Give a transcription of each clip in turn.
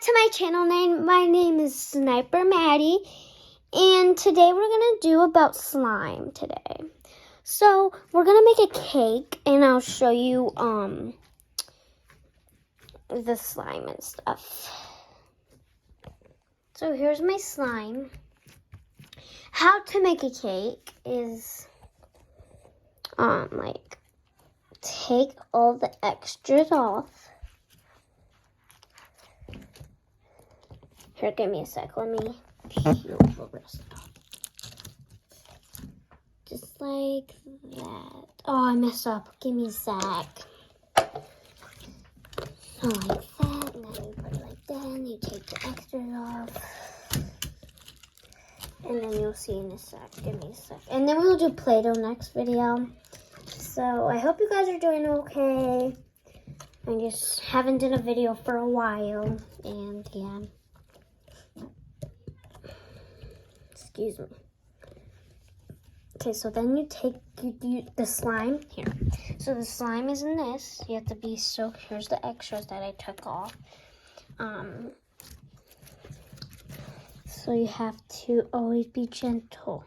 to my channel. My name is Sniper Maddie, and today we're gonna do about slime today. So we're gonna make a cake, and I'll show you the slime and stuff. So here's my slime. How to make a cake is like take all the extras off. Here, give me a sec. Let me peel the rest off. Just like that. Oh, I messed up. Give me a sec. So like that, and then you put it like that, and you take the extras off. And then you'll see in a sec. Give me a sec. And then we'll do Play-Doh next video. So I hope you guys are doing okay. I just haven't done a video for a while, and yeah. Excuse me. Okay, so then you take the slime here. So the slime is in this. You have to be here's the extras that I took off. So you have to always be gentle.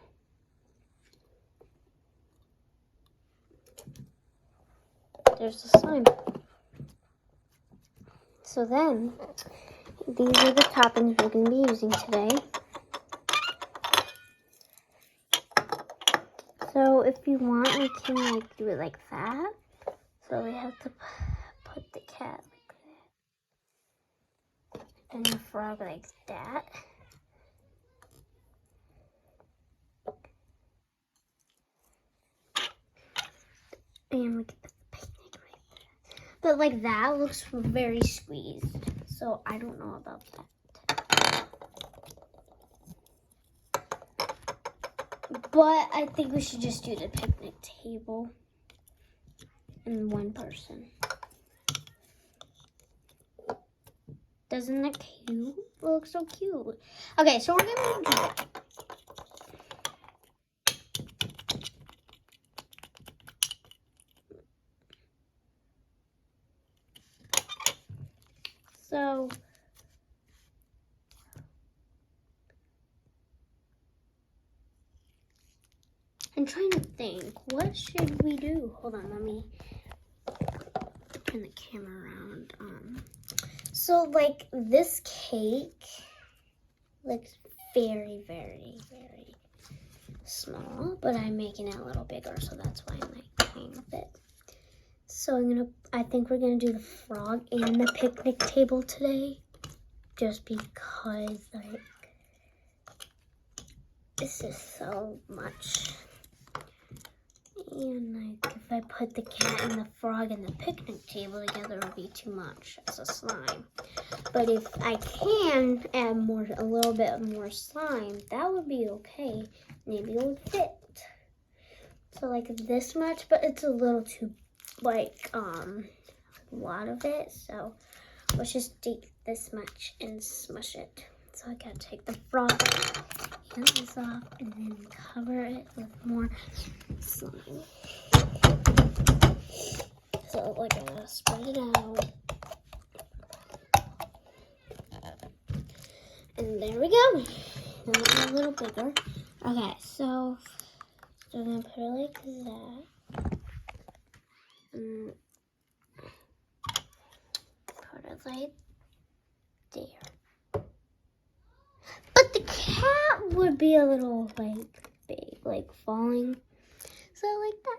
There's the slime. So then, these are the toppings we're going to be using today. So if you want, we can like do it like that. So we have to put the cat like that. And the frog like that. And we can put the picnic right there. But like that looks very squeezed. So I don't know about that. But I think we should just do the picnic table and one person. Doesn't that cute? It looks so cute. Okay, so we're gonna do that. So I'm trying to think, what should we do? Hold on, let me turn the camera around. So like this cake looks very, very, very small, but I'm making it a little bigger, so that's why I'm like playing with it. So I think we're gonna do the frog and the picnic table today, just because like this is so much. And like if I put the cat and the frog and the picnic table together, it would be too much as a slime. But if I can add a little bit more slime, that would be okay. Maybe it would fit. So like this much, but it's a little too like a lot of it. So let's just take this much and smush it. So I gotta take the frog and this off and then cover it with more slime. So like I'm gonna spread it out. And there we go. Now a little bigger. Okay, so I'm gonna put it like that. And put it like there. But the cat would be a little like big, like falling. So like that.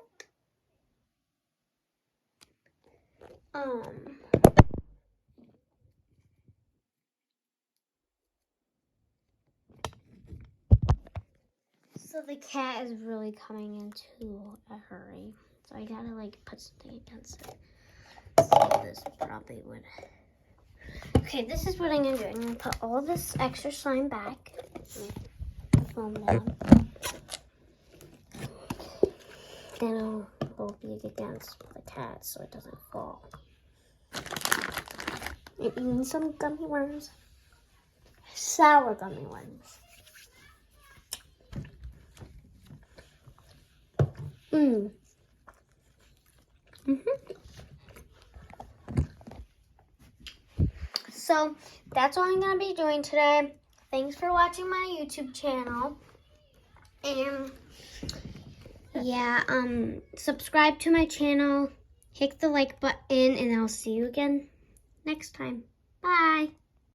So the cat is really coming into a hurry. So I gotta like put something against it. So this probably would. Okay, this is what I'm gonna do. I'm gonna put all this extra slime back. Foam down. Then I'll be against the cat so it doesn't fall. And eating some gummy worms. Sour gummy worms. So that's all I'm going to be doing today. Thanks for watching my YouTube channel. And yeah, subscribe to my channel, hit the like button, and I'll see you again next time. Bye.